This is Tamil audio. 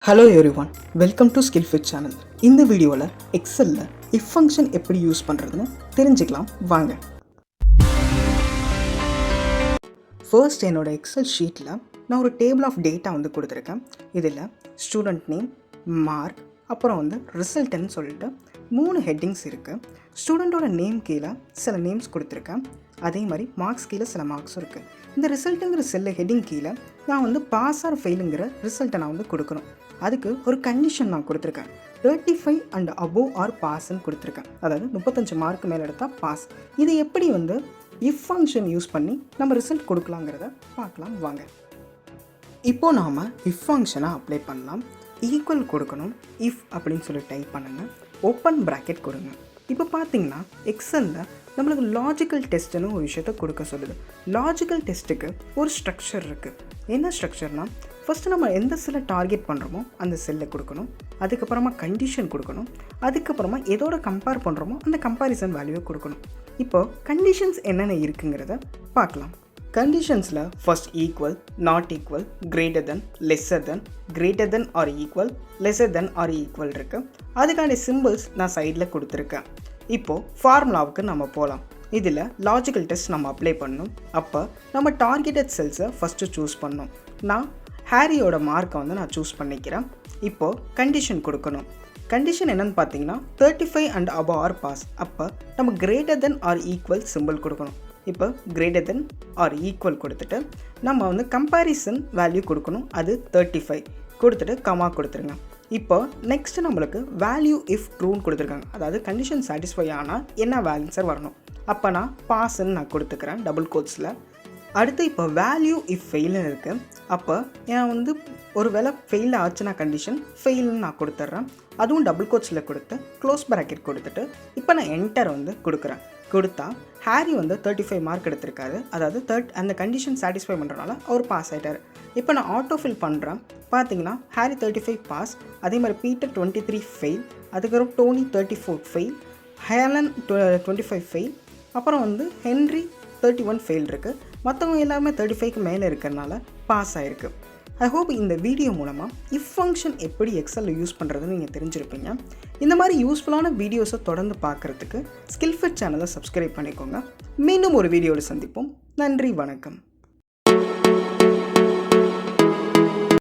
Hello everyone, welcome to SKILLFEED channel. இந்த வீடியோவில் எக்ஸலில் if function எப்படி யூஸ் பண்ணுறதுன்னு தெரிஞ்சுக்கலாம் வாங்க. ஃபர்ஸ்ட் என்னோட எக்ஸல் ஷீட்டில் நான் ஒரு டேபிள் ஆஃப் டேட்டா கொடுத்துருக்கேன். இதில் ஸ்டூடெண்ட் நேம், மார்க், அப்புறம் ரிசல்ட்டுன்னு சொல்லிட்டு 3 ஹெட்டிங்ஸ் இருக்குது. ஸ்டூடெண்ட்டோட நேம் கீழே சில நேம்ஸ் கொடுத்துருக்கேன். அதே மாதிரி மார்க்ஸ் கீழே சில மார்க்ஸும் இருக்குது. இந்த ரிசல்ட்டுங்கிற செல்ல ஹெட்டிங் கீழே நான் பாஸ் ஆர் ஃபெயிலுங்கிற ரிசல்ட்டை நான் கொடுக்கணும். அதுக்கு ஒரு கண்டிஷன் நான் கொடுத்துருக்கேன். 35 அண்ட் அபோவ் ஆர் பாஸ்ன்னு கொடுத்துருக்கேன். அதாவது 35 மார்க்கு மேலே எடுத்தால் பாஸ். இது எப்படி இஃப் ஃபங்க்ஷன் யூஸ் பண்ணி நம்ம ரிசல்ட் கொடுக்கலாங்கிறத பார்க்கலாம் வாங்க. இப்போது நாம் இஃப் ஃபங்க்ஷனை அப்ளை பண்ணலாம். ஈக்குவல் கொடுக்கணும். இஃப் அப்படின்னு சொல்லி டைப் பண்ணுங்கள். ஓப்பன் ப்ராக்கெட் கொடுங்க. இப்போ பார்த்தீங்கன்னா எக்ஸலில் நம்மளுக்கு லாஜிக்கல் டெஸ்ட்டுன்னு ஒரு விஷயத்தை கொடுக்க சொல்லுது. லாஜிக்கல் டெஸ்ட்டுக்கு ஒரு ஸ்ட்ரக்சர் இருக்குது. என்ன ஸ்ட்ரக்சர்னால், ஃபஸ்ட்டு நம்ம எந்த செல்லை டார்கெட் பண்ணுறோமோ அந்த செல்லை கொடுக்கணும். அதுக்கப்புறமா கண்டிஷன் கொடுக்கணும். அதுக்கப்புறமா எதோட கம்பேர் பண்ணுறோமோ அந்த கம்பேரிசன் வேல்யூவை கொடுக்கணும். இப்போது கண்டிஷன்ஸ் என்னென்ன இருக்குங்கிறத பார்க்கலாம். கண்டிஷன்ஸில் first equal, not equal, greater than, lesser than, greater than or equal, lesser than or equal இருக்குது. அதுக்கான சிம்பிள்ஸ் நான் சைடில் கொடுத்துருக்கேன். இப்போது ஃபார்முலாவுக்கு நம்ம போகலாம். இதில் லாஜிக்கல் டெஸ்ட் நம்ம அப்ளை பண்ணணும். அப்போ நம்ம டார்கெட்டட் செல்ஸை ஃபஸ்ட்டு சூஸ் பண்ணணும். நான் ஹாரியோட மார்க்கை நான் சூஸ் பண்ணிக்கிறேன். இப்போது கண்டிஷன் கொடுக்கணும். கண்டிஷன் என்னென்னு பார்த்தீங்கன்னா 35 அண்ட் அபவ் ஆர் பாஸ். அப்போ நம்ம greater than or equal symbol கொடுக்கணும். இப்போ கிரேட்டர் தென் ஆர் ஈக்குவல் கொடுத்துட்டு நம்ம கம்பேரிசன் வேல்யூ கொடுக்கணும். அது 35 கொடுத்துட்டு கமா கொடுத்துருங்க. இப்போ நெக்ஸ்ட்டு நம்மளுக்கு வேல்யூ இஃப் ட்ரூன்னு கொடுத்துருக்காங்க. அதாவது கண்டிஷன் சாட்டிஸ்ஃபை ஆனால் என்ன வேல்யூன்சர் வரணும். அப்போ நான் பாஸ்ன்னு நான் கொடுத்துக்கிறேன் டபுள் கோட்ஸில். அடுத்து இப்போ வேல்யூ இஃப் ஃபெயில்னு இருக்குது. அப்போ நான் ஒரு வேளை ஃபெயில் ஆச்சுன்னா கண்டிஷன் ஃபெயில்னு நான் கொடுத்துட்றேன். அதுவும் டபுள் கோட்ஸில் கொடுத்து க்ளோஸ் ப்ராக்கெட் கொடுத்துட்டு இப்போ நான் என்டர் கொடுக்குறேன். கொடுத்தா ஹாரி 35 மார்க் எடுத்திருக்காரு. அதாவது அந்த கண்டிஷன் சாட்டிஸ்ஃபை பண்ணுறனால அவர் பாஸ் ஆகிட்டார். இப்போ நான் ஆட்டோ ஃபில் பண்ணுறேன். பார்த்தீங்கன்னா ஹாரி 35 பாஸ். அதே மாதிரி பீட்டர் 23 ஃபெயில். அதுக்கப்புறம் டோனி 34 ஃபெயில். Helen 25 fail. அப்புறம் ஹென்ரி 31 ஃபெயில் இருக்குது. மற்றவங்க எல்லாருமே 35க்கு மேலே இருக்கிறனால பாஸ் ஆகிருக்கு. ஐ ஹோப் இந்த வீடியோ மூலமாக இஃப் ஃபங்க்ஷன் எப்படி எக்ஸலில் யூஸ் பண்ணுறதுன்னு நீங்கள் தெரிஞ்சிருப்பீங்க. இந்த மாதிரி யூஸ்ஃபுல்லான வீடியோஸை தொடர்ந்து பார்க்குறதுக்கு SKILLFEED சேனலை சப்ஸ்கிரைப் பண்ணிக்கோங்க. மீண்டும் ஒரு வீடியோவில் சந்திப்போம். நன்றி, வணக்கம்.